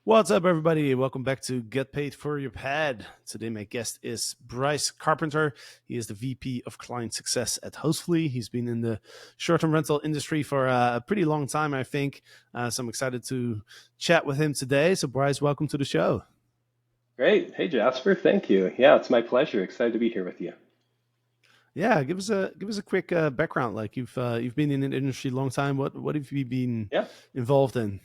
What's up, everybody? Welcome back to Get Paid for Your Pad. Today, my guest is Brise Carpenter. He is the VP of Client Success at Hostfully. He's been in the short-term rental industry for a pretty long time, I think. So I'm excited to chat with him today. So, Brise, welcome to the show. Great. Hey, Jasper. Thank you. Yeah, it's my pleasure. Excited to be here with you. Yeah, give us a quick background. Like you've been in the industry a long time. What have you been Yeah, involved in?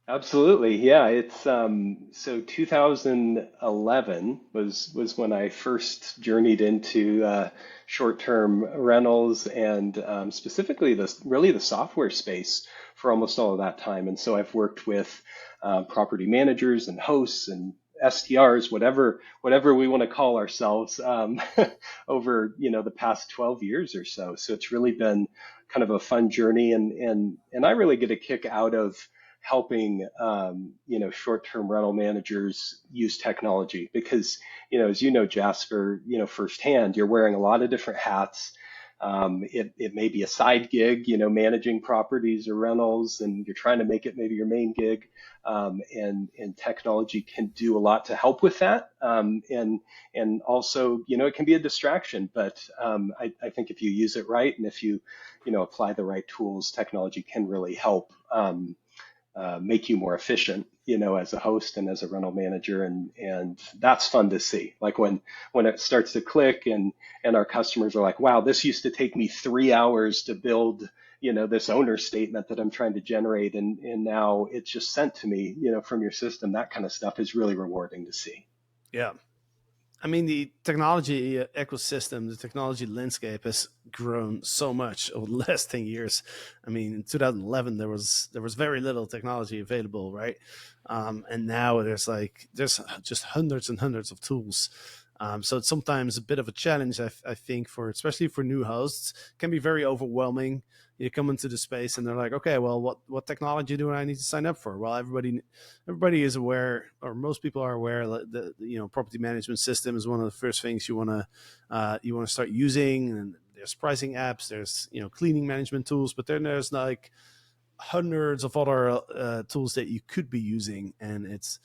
absolutely. Yeah, it's so 2011 was when I first journeyed into short-term rentals and specifically the software space for almost all of that time. And so I've worked with property managers and hosts and STRs, whatever we want to call ourselves, over the past 12 years or so. So it's really been kind of a fun journey, and I really get a kick out of helping short-term rental managers use technology because as you know, Jasper, firsthand, you're wearing a lot of different hats. It may be a side gig, managing properties or rentals, and you're trying to make it maybe your main gig. And technology can do a lot to help with that. And also, it can be a distraction, but I think if you use it right and if you apply the right tools, technology can really help make you more efficient, as a host and as a rental manager, and that's fun to see. Like when it starts to click, and our customers are like, "Wow, this used to take me 3 hours to build, this owner statement that I'm trying to generate, and now it's just sent to me, from your system." That kind of stuff is really rewarding to see. Yeah. I mean, the technology ecosystem, the technology landscape has grown so much over the last 10 years. I mean, in 2011, there was very little technology available, right? And now there's just hundreds and hundreds of tools. So it's sometimes a bit of a challenge, I think, especially for new hosts, can be very overwhelming. You come into the space and they're like, okay, well, what technology do I need to sign up for? Well, everybody is aware, or most people are aware, that the property management system is one of the first things you want to start using. And there's pricing apps, there's cleaning management tools, but then there's like hundreds of other tools that you could be using, and it's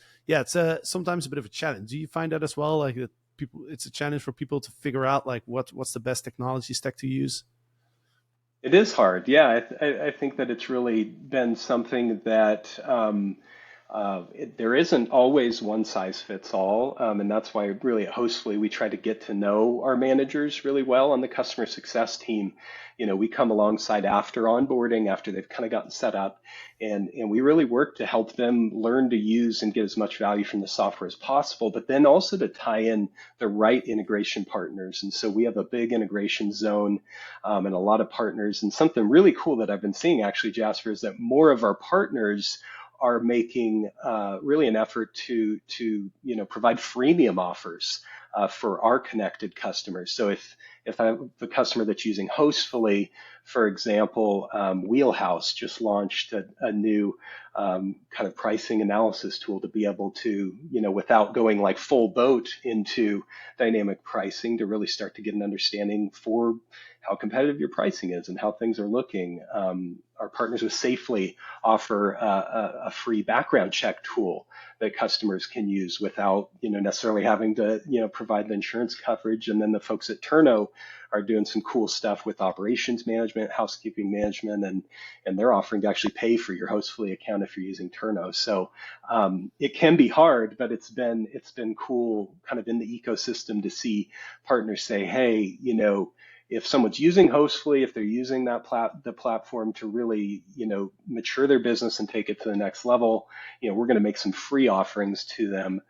sometimes a bit of a challenge. Do you find that as well? Like that people, it's a challenge for people to figure out like what's the best technology stack to use. It is hard. Yeah, I think that it's really been something that there isn't always one size fits all. And that's why really at Hostfully, we try to get to know our managers really well on the customer success team. We come alongside after onboarding, after they've kind of gotten set up, and we really work to help them learn to use and get as much value from the software as possible, but then also to tie in the right integration partners. And so we have a big integration zone, and a lot of partners. And something really cool that I've been seeing actually, Jasper, is that more of our partners are making really an effort to provide freemium offers for our connected customers. So if I have a customer that's using Hostfully, for example, Wheelhouse just launched a new kind of pricing analysis tool to be able to, without going like full boat into dynamic pricing, to really start to get an understanding for how competitive your pricing is and how things are looking. Our partners with Safely offer a free background check tool that customers can use without necessarily having to provide the insurance coverage. And then the folks at Turno are doing some cool stuff with operations management, housekeeping management, and they're offering to actually pay for your Hostfully account if you're using Turno. So it can be hard, but it's been cool kind of in the ecosystem to see partners say, hey, if someone's using Hostfully, if they're using the platform to really, mature their business and take it to the next level, we're going to make some free offerings to them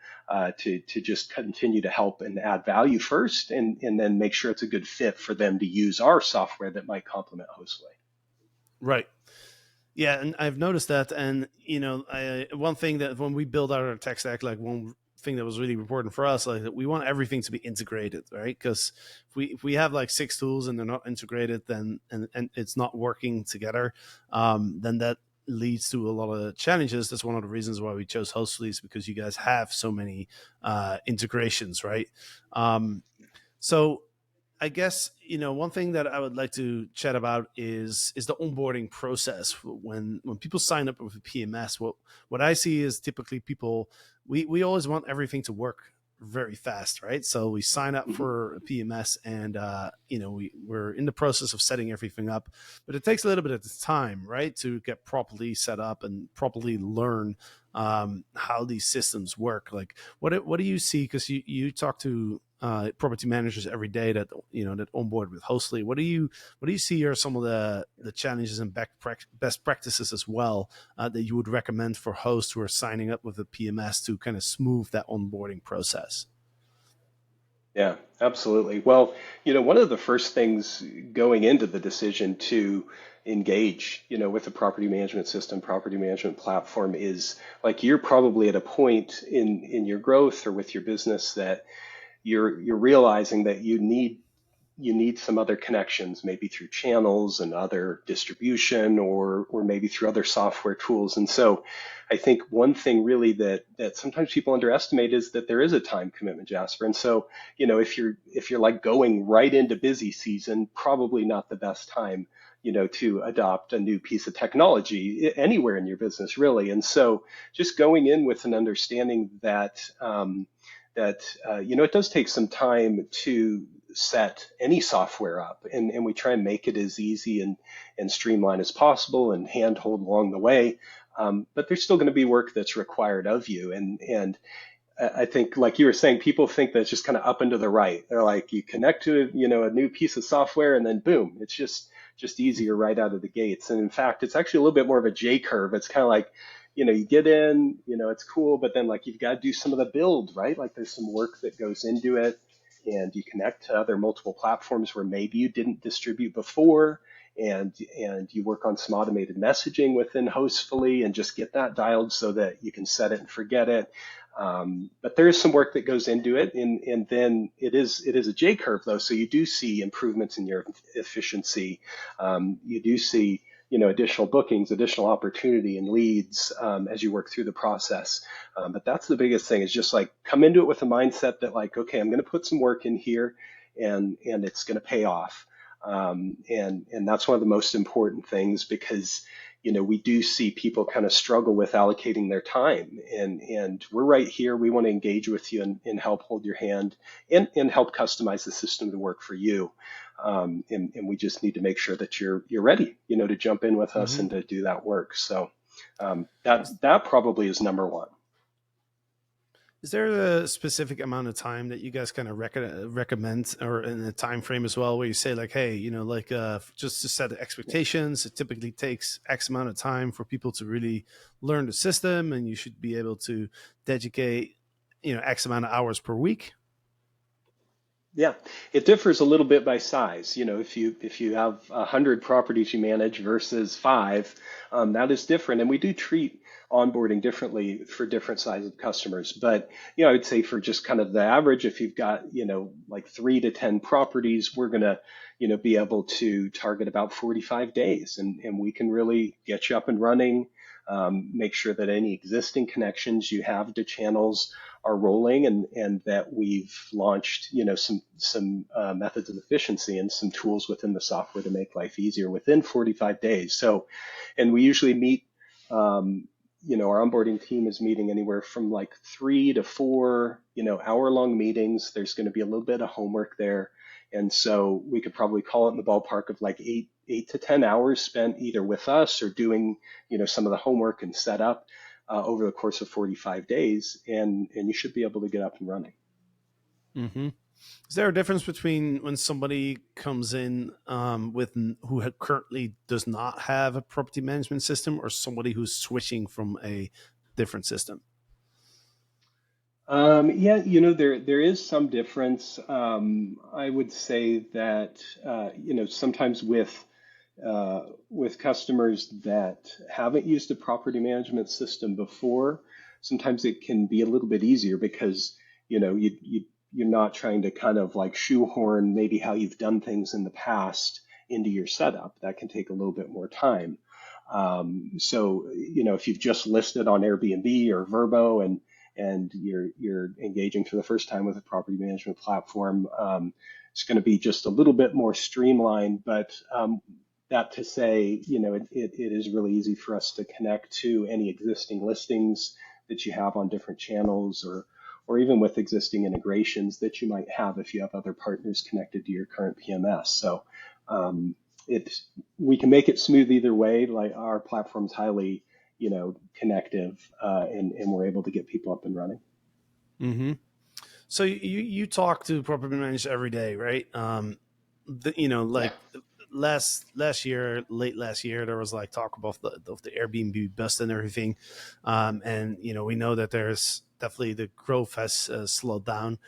to just continue to help and add value first, and then make sure it's a good fit for them to use our software that might complement Hostfully. Right. Yeah, and I've noticed that, and one thing that when we build out our tech stack, like one thing that was really important for us, like that we want everything to be integrated, right? Because if we have like 6 tools and they're not integrated, then and it's not working together, then that leads to a lot of challenges. That's one of the reasons why we chose Hostfully, is because you guys have so many integrations, right? So I guess one thing that I would like to chat about is the onboarding process. When people sign up with a PMS, what I see is typically people, we always want everything to work very fast, right? So we sign up Mhm. for a PMS, and we're in the process of setting everything up, but it takes a little bit of time, right, to get properly set up and properly learn how these systems work. Like, what do you see? Because you talk to property managers every day that that onboard with Hostfully. What do you see are some of the challenges and best practices as well that you would recommend for hosts who are signing up with a PMS to kind of smooth that onboarding process? Yeah, absolutely. Well, one of the first things going into the decision to engage, with a property management system, property management platform is like you're probably at a point in your growth or with your business that you're realizing that you need some other connections, maybe through channels and other distribution, or maybe through other software tools. And so I think one thing really that sometimes people underestimate is that there is a time commitment, Jasper. And so, if you're like going right into busy season, probably not the best time, to adopt a new piece of technology anywhere in your business, really. And so just going in with an understanding that it does take some time to set any software up, and we try and make it as easy and streamlined as possible and handhold along the way. But there's still going to be work that's required of you. And I think, like you were saying, people think that it's just kind of up and to the right. They're like, you connect to a new piece of software, and then boom, it's just easier right out of the gates. And in fact, it's actually a little bit more of a J curve. It's kind of like, you get in, it's cool, but then like you've got to do some of the build, right? Like there's some work that goes into it, and you connect to other multiple platforms where maybe you didn't distribute before, and you work on some automated messaging within Hostfully and just get that dialed so that you can set it and forget it. But there is some work that goes into it, and then it is a J curve though, so you do see improvements in your efficiency. You do see additional bookings, additional opportunity and leads as you work through the process. But that's the biggest thing, is just like come into it with a mindset that like, okay, I'm going to put some work in here, and it's going to pay off. And that's one of the most important things, because we do see people kind of struggle with allocating their time, and we're right here. We want to engage with you and help hold your hand, and help customize the system to work for you. And we just need to make sure that you're ready, to jump in with us Mm-hmm. and to do that work. So that probably is number one. Is there a specific amount of time that you guys kind of recommend, or in a time frame as well, where you say like, hey, like just to set the expectations, it typically takes X amount of time for people to really learn the system, and you should be able to dedicate, X amount of hours per week? Yeah, it differs a little bit by size. If you have 100 properties you manage versus five, that is different. And we do treat onboarding differently for different sizes of customers. But I would say for just kind of the average, if you've got like 3 to 10 properties, we're gonna be able to target about 45 days, and we can really get you up and running. Make sure that any existing connections you have to channels are rolling, and that we've launched some methods of efficiency and some tools within the software to make life easier within 45 days. So, and we usually meet, our onboarding team is meeting anywhere from like 3 to 4 hour-long meetings. There's going to be a little bit of homework there, and so we could probably call it in the ballpark of like 8 to 10 hours spent either with us or doing some of the homework and setup over the course of 45 days, and you should be able to get up and running. Mm-hmm. Is there a difference between when somebody comes in currently does not have a property management system, or somebody who's switching from a different system? Yeah, there is some difference. I would say that sometimes with customers that haven't used a property management system before, sometimes it can be a little bit easier, because you're not trying to kind of like shoehorn maybe how you've done things in the past into your setup. That can take a little bit more time. So if you've just listed on Airbnb or Verbo, and you're engaging for the first time with a property management platform, it's going to be just a little bit more streamlined. But that to say, it is really easy for us to connect to any existing listings that you have on different channels, or even with existing integrations that you might have if you have other partners connected to your current PMS. So um, it we can make it smooth either way. Like our platform's highly, connective, and we're able to get people up and running. Hmm. So you talk to property managers every day, right? Yeah. Like last year, late last year, there was like talk about the Airbnb bust and everything, and we know that there's definitely the growth has slowed down.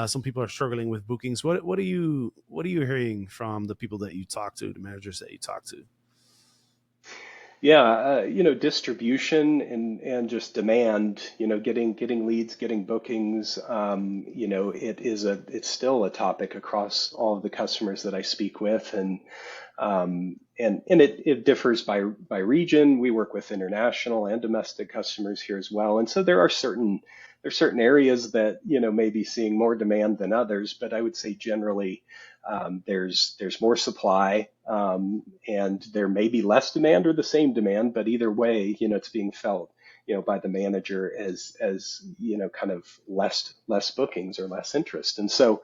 Some people are struggling with bookings. What are you hearing from the people that you talk to, the managers that you talk to? Yeah, distribution and just demand, getting leads, getting bookings, it's still a topic across all of the customers that I speak with, and it differs by region. We work with international and domestic customers here as well, and so there's certain areas that may be seeing more demand than others, but I would say generally there's more supply, and there may be less demand or the same demand, but either way, it's being felt, by the manager as kind of less bookings or less interest. And so,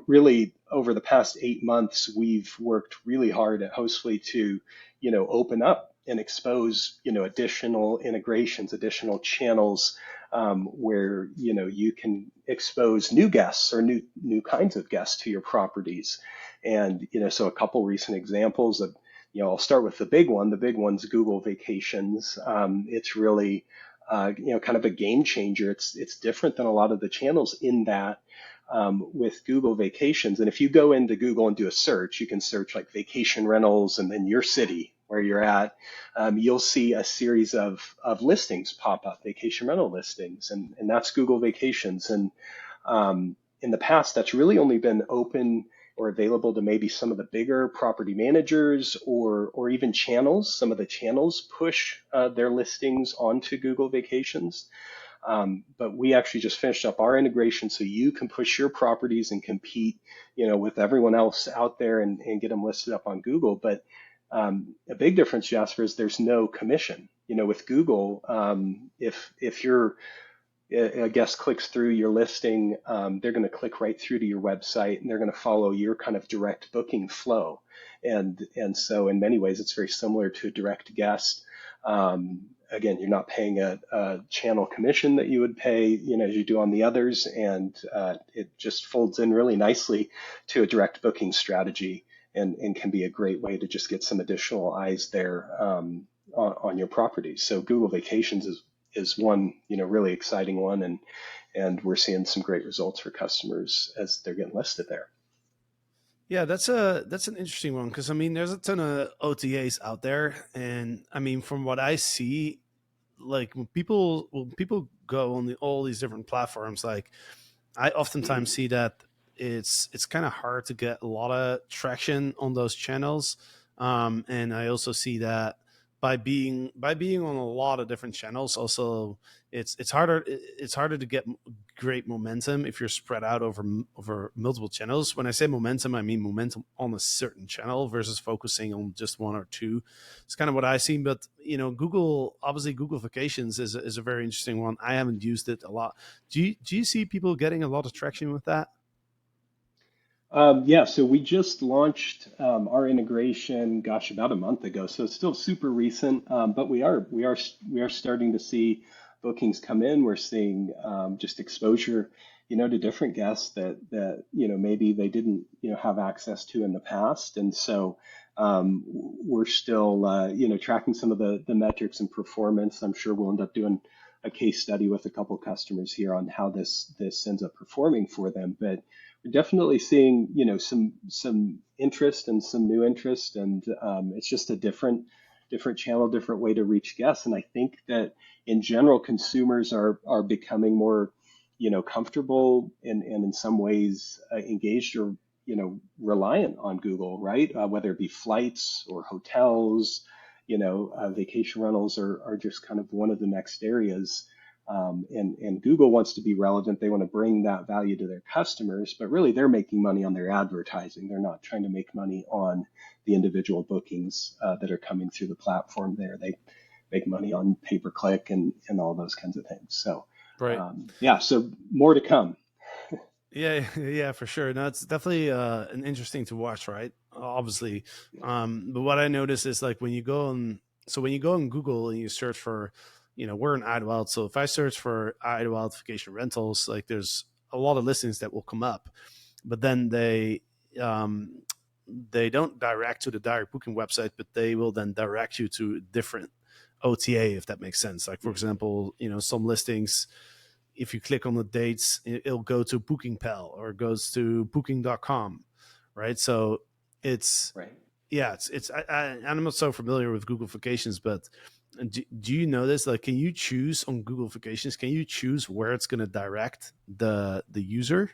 really, over the past 8 months, we've worked really hard at Hostfully to, open up and expose, additional integrations, additional channels, where you can expose new guests or new kinds of guests to your properties. And so a couple recent examples of, I'll start with the big one. The big one's Google Vacations. It's really kind of a game changer. It's different than a lot of the channels in that, with Google Vacations. And if you go into Google and do a search, you can search like vacation rentals and then your city where you're at. You'll see a series of listings pop up, vacation rental listings, and that's Google Vacations. And in the past, that's really only been open or available to maybe some of the bigger property managers, or even channels. Some of the channels push their listings onto Google Vacations. But we actually just finished up our integration so you can push your properties and compete, with everyone else out there, and get them listed up on Google. But a big difference, Jasper, is there's no commission. With Google, if you're a guest clicks through your listing, they're going to click right through to your website, and they're going to follow your kind of direct booking flow. And so in many ways, it's very similar to a direct guest. Again, you're not paying a channel commission that you would pay, as you do on the others, and it just folds in really nicely to a direct booking strategy, and can be a great way to just get some additional eyes there, on your property. So Google Vacations is one, really exciting one, and we're seeing some great results for customers as they're getting listed there. Yeah, that's an interesting one because I mean, there's a ton of OTAs out there, and I mean, from what I see, like when people go on all these different platforms, like I oftentimes see that it's kind of hard to get a lot of traction on those channels, and I also see that by being on a lot of different channels, also it's harder to get great momentum if you're spread out over multiple channels. When I say momentum, I mean momentum on a certain channel versus focusing on just one or two. It's kind of what I see. But Google Vacations is a very interesting one. I haven't used it a lot. Do you see people getting a lot of traction with that? Yeah, so we just launched our integration, gosh, about a month ago. So it's still super recent, but we are starting to see bookings come in. We're seeing just exposure, to different guests that maybe they didn't have access to in the past, and so we're still tracking some of the metrics and performance. I'm sure we'll end up doing a case study with a couple customers here on how this ends up performing for them, but we're definitely seeing, some interest and some new interest, and it's just a different channel, different way to reach guests. And I think that in general, consumers are becoming more, comfortable, and in some ways engaged, or reliant on Google, right? Whether it be flights or hotels, vacation rentals are just kind of one of the next areas. And Google wants to be relevant. They want to bring that value to their customers, but really they're making money on their advertising. They're not trying to make money on the individual bookings that are coming through the platform there. They make money on pay per click and all those kinds of things. So, Right. yeah, so more to come. Yeah, yeah, for sure. No, it's definitely an interesting to watch, right? Obviously, but what I notice is like when you go on Google and you search for, we're in Idlewild. So if I search for Idlewild vacation rentals, like there's a lot of listings that will come up, but then um, they don't direct to the direct booking website, but they will then direct you to different OTA, if that makes sense. Like for example, some listings, if you click on the dates, it'll go to BookingPal or it goes to booking.com, right? So it's, Right. yeah, I'm not so familiar with Google Vacations, but do you know this? Like, can you choose on Google Vacations? Can you choose where it's going to direct the user?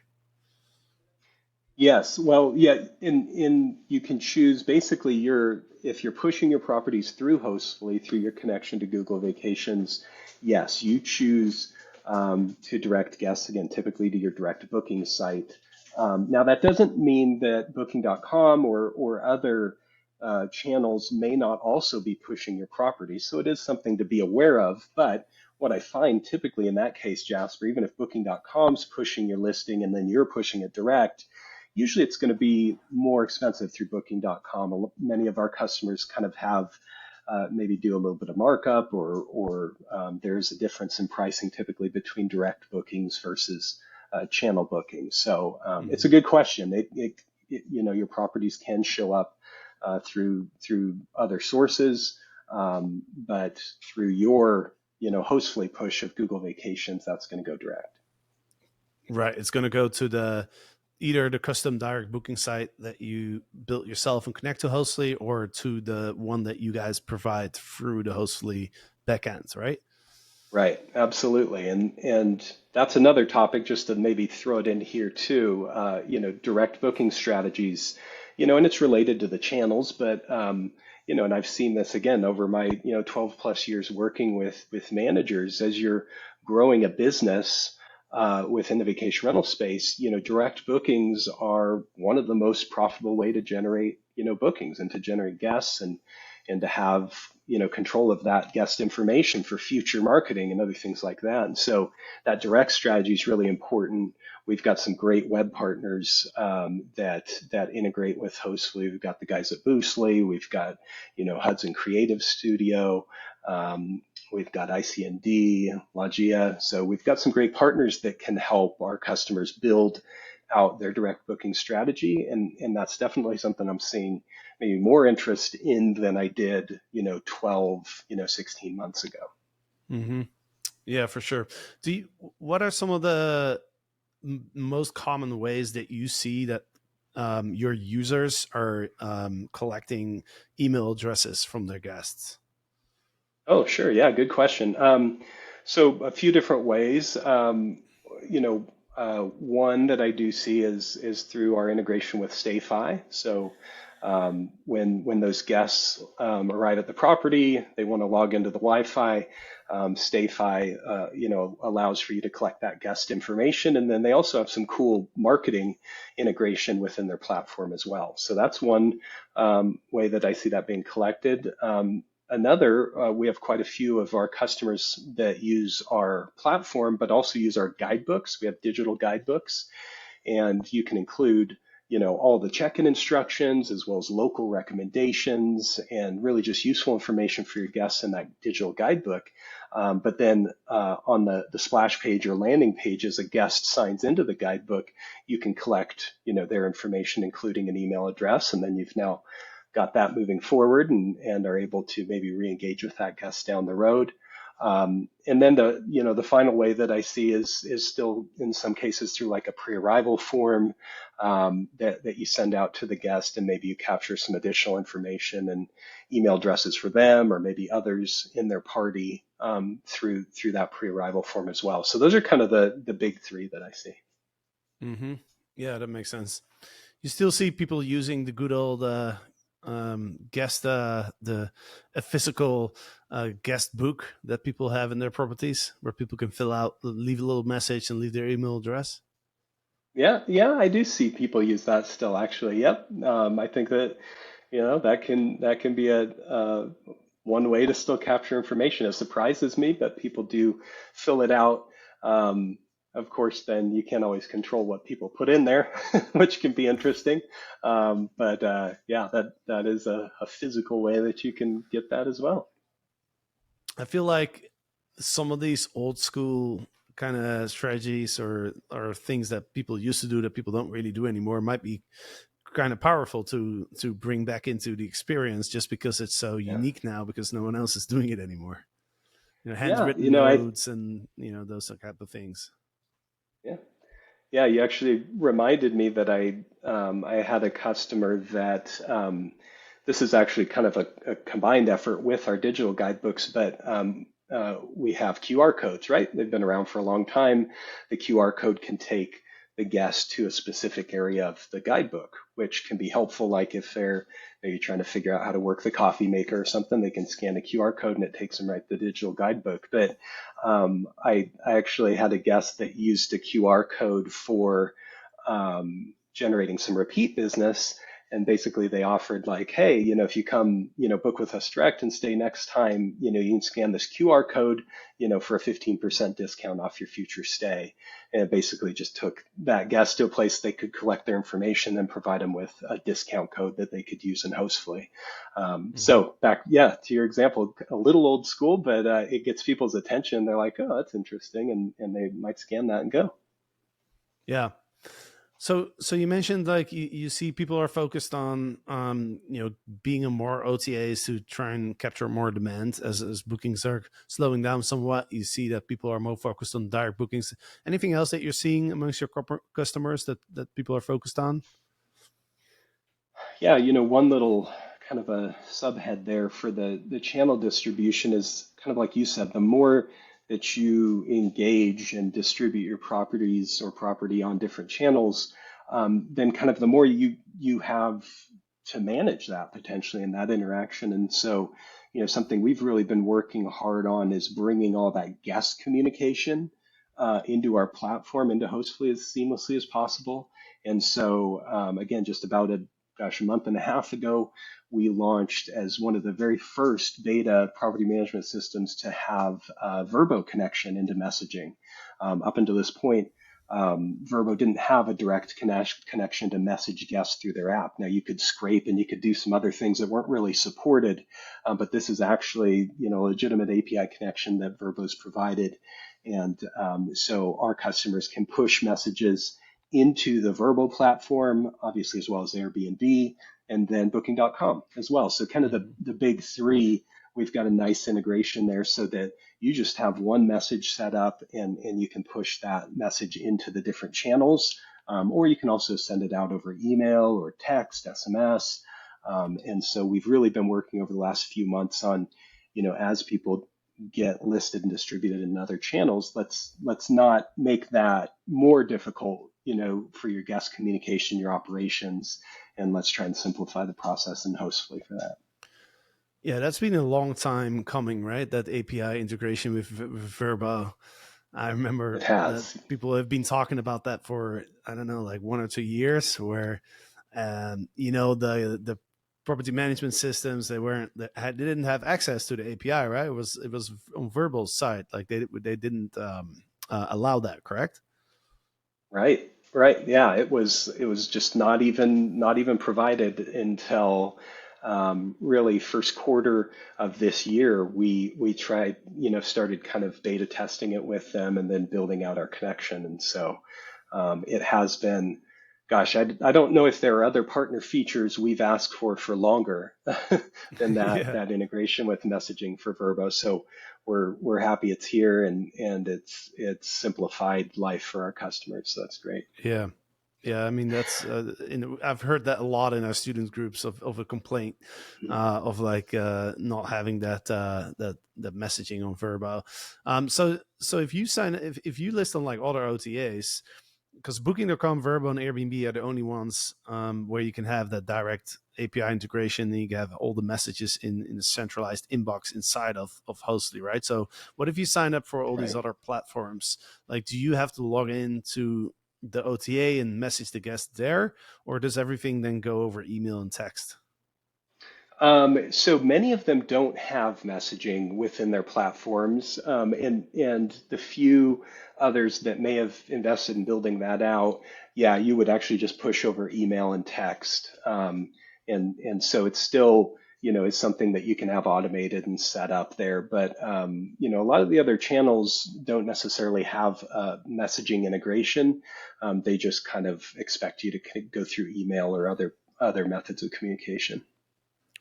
Yes, well, yeah, in you can choose basically your if you're pushing your properties through Hostfully through your connection to Google Vacations, yes, you choose to direct guests again, typically to your direct booking site. Now that doesn't mean that Booking.com or other channels may not also be pushing your property, so it is something to be aware of. But what I find typically in that case, Jasper, even if Booking.com's pushing your listing and then you're pushing it direct, usually it's going to be more expensive through booking.com. Many of our customers kind of have maybe do a little bit of markup or there's a difference in pricing typically between direct bookings versus channel bookings. So it's a Hmm. good question. Your properties can show up through other sources, but through your Hostfully push of Google Vacations, that's going to go direct. Right. It's going to go to the either the custom direct booking site that you built yourself and connect to Hostly, or to the one that you guys provide through the Hostly backend, right? Right, absolutely. And that's another topic just to maybe throw it in here too. Direct booking strategies, and it's related to the channels, but and I've seen this again over my, 12 plus years working with managers as you're growing a business within the vacation rental space, direct bookings are one of the most profitable way to generate, bookings and to generate guests and to have control of that guest information for future marketing and other things like that. And so that direct strategy is really important. We've got some great web partners that integrate with Hostfully. We've got the guys at Boostly. We've got Hudson Creative Studio. We've got ICND, Logia. So we've got some great partners that can help our customers build out their direct booking strategy. And that's definitely something I'm seeing maybe more interest in than I did, 12, 16 months ago. Hmm. Yeah, for sure. What are some of the most common ways that you see that your users are collecting email addresses from their guests? Oh, sure. Yeah, good question. So a few different ways. One that I do see is through our integration with StayFi. So when those guests arrive at the property, they want to log into the Wi-Fi. StayFi, allows for you to collect that guest information, and then they also have some cool marketing integration within their platform as well. So that's one way that I see that being collected. Another, we have quite a few of our customers that use our platform, but also use our guidebooks. We have digital guidebooks, and you can include, all the check-in instructions as well as local recommendations and really just useful information for your guests in that digital guidebook. But then on the splash page or landing page, as a guest signs into the guidebook, you can collect, their information, including an email address, and then you've now got that moving forward and are able to maybe re-engage with that guest down the road. And then the final way that I see is still in some cases through like a pre-arrival form that you send out to the guest, and maybe you capture some additional information and email addresses for them or maybe others in their party through that pre-arrival form as well. So those are kind of the big three that I see. Hmm. Yeah, that makes sense. You still see people using the good old guest the a physical guest book that people have in their properties where people can fill out, leave a little message, and leave their email address? Yeah, yeah, I do see people use that still, actually. Yep. I think that, that can be a one way to still capture information. It surprises me, but people do fill it out. Of course, then you can't always control what people put in there, which can be interesting. But yeah, that is a physical way that you can get that as well. I feel like some of these old school kind of strategies or things that people used to do that people don't really do anymore might be kind of powerful to bring back into the experience just because it's so Yeah. unique now because no one else is doing it anymore. Yeah, Handwritten notes and those type of things. yeah. Yeah, you actually reminded me that I had a customer that this is actually kind of a combined effort with our digital guidebooks, but we have QR codes, right? They've been around for a long time. The QR code can take the guest to a specific area of the guidebook, which can be helpful. Like if they're maybe trying to figure out how to work the coffee maker or something, they can scan a QR code and it takes them right to the digital guidebook. But I actually had a guest that used a QR code for generating some repeat business. And basically they offered like, hey, if you come, book with us direct and stay next time, you can scan this QR code, for a 15% discount off your future stay. And it basically just took that guest to a place they could collect their information and provide them with a discount code that they could use in Hostfully. Mhm. So back, yeah, to your example, a little old school, but it gets people's attention. They're like, oh, that's interesting. And they might scan that and go. Yeah. So you mentioned like you see people are focused on being a more OTAs to try and capture more demand as bookings are slowing down somewhat. You see that people are more focused on direct bookings. Anything else that you're seeing amongst your corporate customers that people are focused on? Yeah, one little kind of a subhead there for the channel distribution is kind of like you said, the more that you engage and distribute your properties or property on different channels, then kind of the more you have to manage that potentially in that interaction. And so, something we've really been working hard on is bringing all that guest communication into our platform, into Hostfully as seamlessly as possible. And so, again, just about a month and a half ago, we launched as one of the very first beta property management systems to have Verbo connection into messaging. Up until this point, Verbo didn't have a direct connection to message guests through their app. Now you could scrape and you could do some other things that weren't really supported, but this is actually a legitimate API connection that Verbo's provided, and so our customers can push messages into the Verbo platform, obviously, as well as Airbnb, and then Booking.com as well. So kind of Mhm. the big three, we've got a nice integration there so that you just have one message set up and you can push that message into the different channels. Or you can also send it out over email or text, SMS. And so we've really been working over the last few months on, as people get listed and distributed in other channels, let's not make that more difficult, for your guest communication, your operations, and let's try and simplify the process and Hostfully for that. Yeah, that's been a long time coming, right? That API integration with Verbo. I It remember that has. people have been talking about that for I don't know, like 1 or 2 years. Where, the property management systems they didn't have access to the API, right? It was on Verbo's side, like they didn't allow that, correct? Right, right. Yeah, it was just not even provided until really first quarter of this year. We tried, started kind of beta testing it with them and then building out our connection. And so it has been, gosh, I don't know if there are other partner features we've asked for longer than that Yeah. that integration with messaging for Verbo. So we're happy it's here and it's simplified life for our customers. So that's great. Yeah. Yeah, I mean that's I've heard that a lot in our student groups of a complaint of like not having that messaging on Verbo. So if you list on like other OTAs, because Booking.com, Vrbo, and Airbnb are the only ones where you can have that direct API integration, and you can have all the messages in a centralized inbox inside of Hostly, right? So what if you sign up for all these Right. other platforms? Like, do you have to log into the OTA and message the guest there, or does everything then go over email and text? So many of them don't have messaging within their platforms, and the few others that may have invested in building that out, yeah, you would actually just push over email and text, and so it's still, is something that you can have automated and set up there. But a lot of the other channels don't necessarily have messaging integration. They just kind of expect you to go through email or other methods of communication.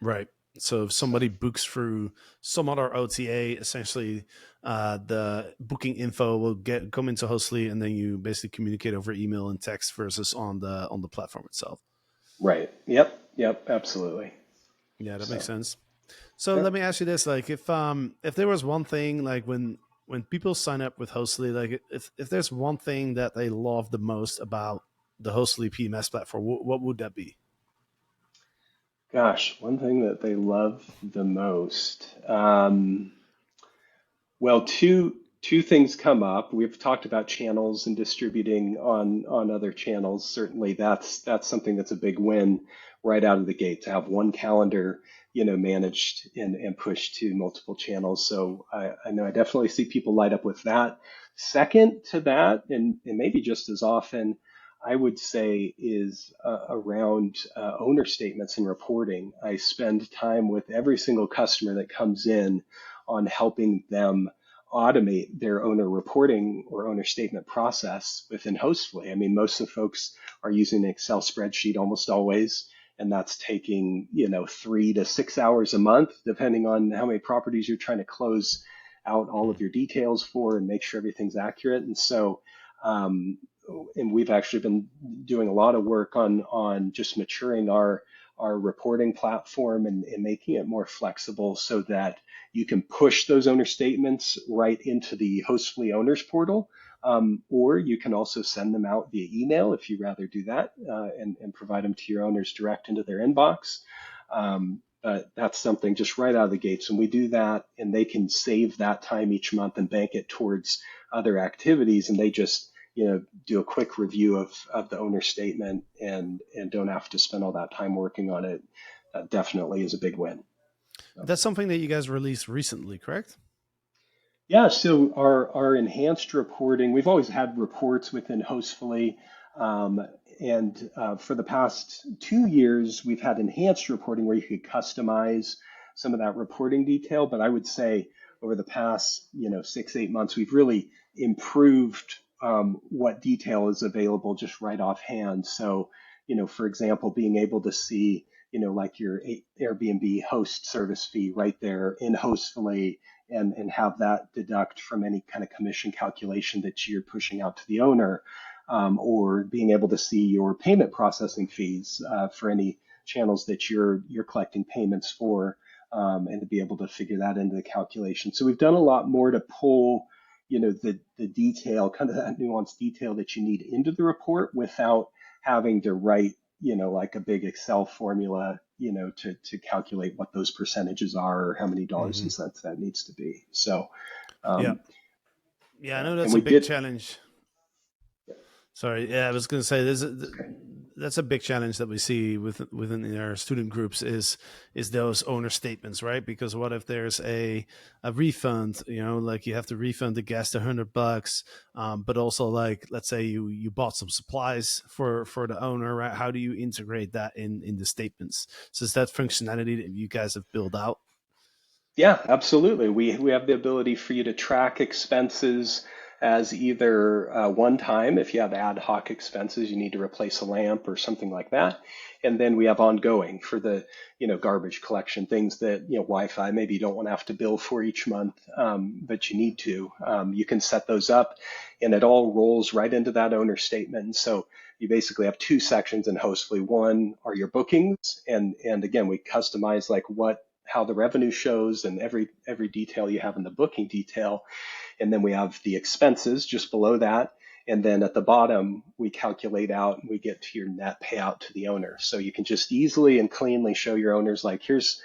Right. So if So. somebody books through some other OTA, essentially the booking info will get come into Hostly, and then you basically communicate over email and text versus on the platform itself. Right. Yep. Yep. Absolutely. Yeah, that makes So, sense. So let yep. me ask you this: like, if there was one thing, like when people sign up with Hostly, like if there's one thing that they love the most about the Hostly PMS platform, what would that be? Gosh, one thing that they love the most. Well, two things come up. We've talked about channels and distributing on other channels. Certainly, that's something that's a big win right out of the gate to have one calendar, managed and pushed to multiple channels. So I know I definitely see people light up with that. Second to that, and maybe just as often, I would say is around owner statements and reporting. I spend time with every single customer that comes in on helping them automate their owner reporting or owner statement process within Hostfully. I mean, most of the folks are using an Excel spreadsheet almost always, and that's taking, 3 to 6 hours a month, depending on how many properties you're trying to close out all of your details for and make sure everything's accurate. And so, um, and we've actually been doing a lot of work on just maturing our reporting platform and making it more flexible so that you can push those owner statements right into the Hostfully owners portal, or you can also send them out via email if you rather do that, and provide them to your owners direct into their inbox. But that's something just right out of the gates. When we do that, and they can save that time each month and bank it towards other activities, and they just do a quick review of the owner statement and don't have to spend all that time working on it. That definitely is a big win. So. That's something that you guys released recently, correct? Yeah, so our enhanced reporting, we've always had reports within Hostfully, um, and for the past 2 years, we've had enhanced reporting where you could customize some of that reporting detail. But I would say over the past, 6, 8 months, we've really improved what detail is available just right offhand. So, for example, being able to see, like your Airbnb host service fee right there in Hostfully and have that deduct from any kind of commission calculation that you're pushing out to the owner, or being able to see your payment processing fees for any channels that you're collecting payments for, and to be able to figure that into the calculation. So we've done a lot more to pull, the detail, kind of that nuanced detail that you need into the report without having to write, like a big Excel formula, to calculate what those percentages are or how many dollars Mm-hmm. and cents that needs to be. So, Yeah. um, Yeah, I yeah, know and that's a we big did. challenge. Sorry, yeah, I was going to say It's okay. that's a big challenge that we see within our student groups is those owner statements, right? Because what if there's a refund? Like you have to refund the guest $100, but also like let's say you bought some supplies for the owner, right? How do you integrate that in the statements? So is that functionality that you guys have built out? Yeah, absolutely. We have the ability for you to track expenses as either one time, if you have ad hoc expenses, you need to replace a lamp or something like that. And then we have ongoing for the, garbage collection, things that, Wi-Fi, maybe you don't want to have to bill for each month, but you need to. You can set those up and it all rolls right into that owner statement. And so you basically have two sections in Hostfully. One are your bookings, and again, we customize like how the revenue shows and every detail you have in the booking detail. And then we have the expenses just below that. And then at the bottom, we calculate out and we get to your net payout to the owner. So you can just easily and cleanly show your owners, like, here's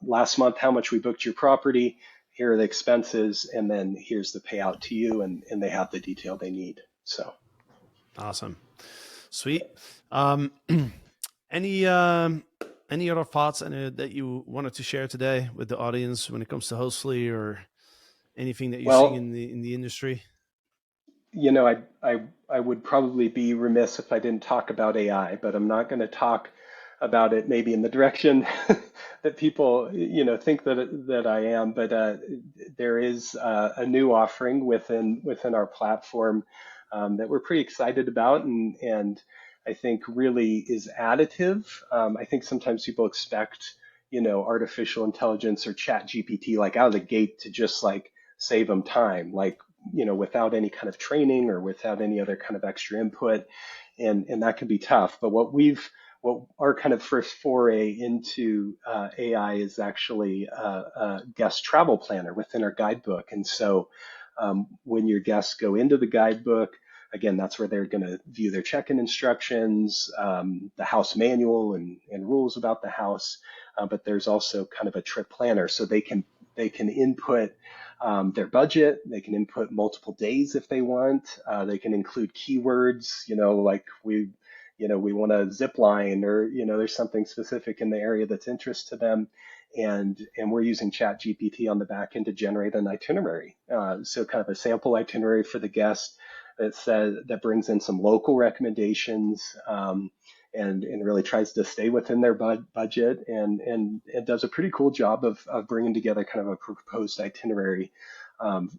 last month how much we booked your property, here are the expenses, and then here's the payout to you, and they have the detail they need. So Awesome. Sweet. Um, any other thoughts that you wanted to share today with the audience when it comes to Hostfully, or anything that you're seeing well, in the industry? you know, I would probably be remiss if I didn't talk about AI, but I'm not going to talk about it maybe in the direction that people, think that I am. But there is a new offering within our platform that we're pretty excited about, and I think really is additive. I think sometimes people expect, artificial intelligence or chat GPT like out of the gate to just like save them time, like, without any kind of training or without any other kind of extra input. And that can be tough. But what our kind of first foray into AI is actually a guest travel planner within our guidebook. And so when your guests go into the guidebook, again, that's where they're going to view their check-in instructions, the house manual and rules about the house. But there's also kind of a trip planner, so they can input their budget. They can input multiple days if they want. They can include keywords, like we want a zip line, or, there's something specific in the area that's interest to them. And we're using Chat GPT on the back end to generate an itinerary. So kind of a sample itinerary for the guest that brings in some local recommendations, and really tries to stay within their budget, and it does a pretty cool job of bringing together kind of a proposed itinerary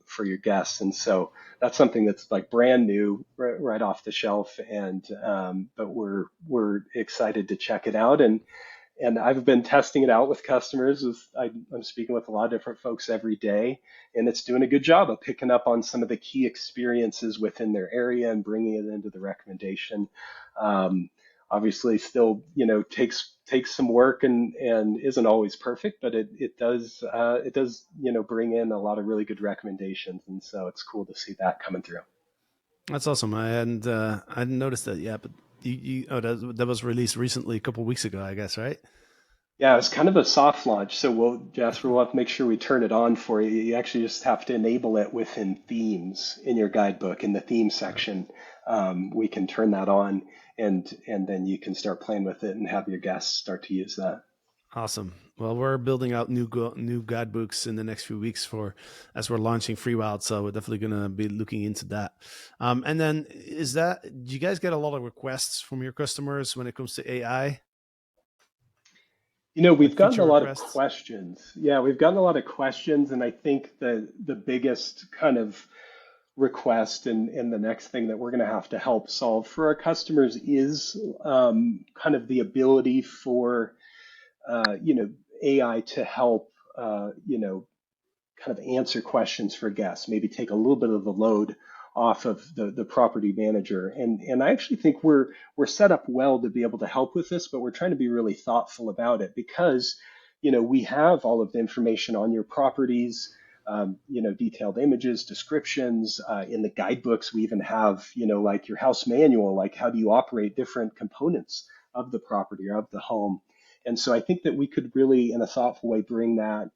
for your guests. And so that's something that's like brand new, right off the shelf, and but we're excited to check it out. And I've been testing it out with customers. I'm speaking with a lot of different folks every day, and it's doing a good job of picking up on some of the key experiences within their area and bringing it into the recommendation. Obviously, still, takes some work, and isn't always perfect, but it does bring in a lot of really good recommendations, and so it's cool to see that coming through. That's awesome. I hadn't noticed that yet, but that was released recently, a couple of weeks ago, I guess, right? Yeah, it's kind of a soft launch, so Jasper, we'll have to make sure we turn it on for you. You actually just have to enable it within themes in your guidebook, in the theme section. We can turn that on, and then you can start playing with it and have your guests start to use that. Awesome. Well, we're building out new guidebooks in the next few weeks as we're launching Free Wild, so we're definitely going to be looking into that. And then, do you guys get a lot of requests from your customers when it comes to AI, We've like gotten a feature lot of requests? questions. Yeah, we've gotten a lot of questions, and I think the biggest kind of request, and the next thing that we're going to have to help solve for our customers is kind of the ability for AI to help kind of answer questions for guests, maybe take a little bit of the load off of the property manager. And I actually think we're set up well to be able to help with this, but we're trying to be really thoughtful about it because, we have all of the information on your properties, detailed images, descriptions. In the guidebooks, we even have, like your house manual, like how do you operate different components of the property or of the home. And so I think that we could really, in a thoughtful way, bring that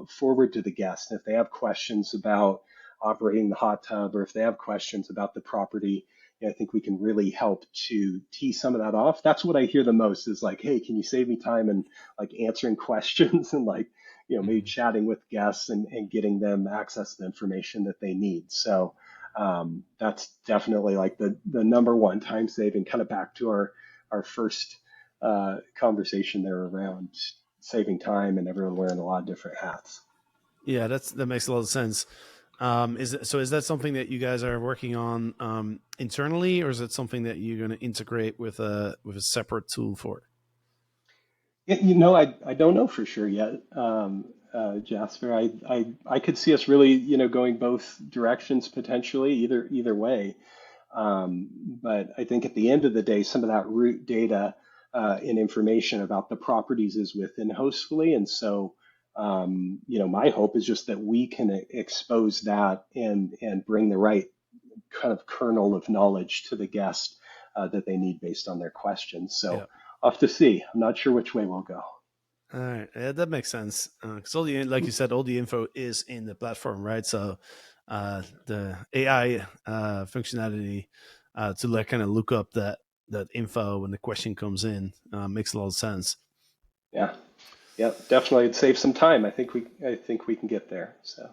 forward to the guest. If they have questions about operating the hot tub, or if they have questions about the property, I think we can really help to tee some of that off. That's what I hear the most is like, hey, can you save me time and like answering questions and like, maybe Mhm. chatting with guests and getting them access to the information that they need. So that's definitely like the number one time saving, kind of back to our first conversation there around saving time and everyone wearing a lot of different hats. Yeah, that makes a lot of sense. Is that something that you guys are working on internally, or is it something that you're going to integrate with a separate tool for it? I don't know for sure yet, Jasper. I could see us really, going both directions potentially, either way. But I think at the end of the day, some of that root data and information about the properties is within Hostfully. And so, my hope is just that we can expose that and bring the right kind of kernel of knowledge to the guest that they need based on their questions. Yeah. So I'll have to see. I'm not sure which way we'll go. All right, yeah, that makes sense. Because all the, like you said, all the info is in the platform, right? So the AI functionality to like kind of look up that info when the question comes in makes a lot of sense. Yeah, yeah, definitely. It'd save some time. I think we can get there. So.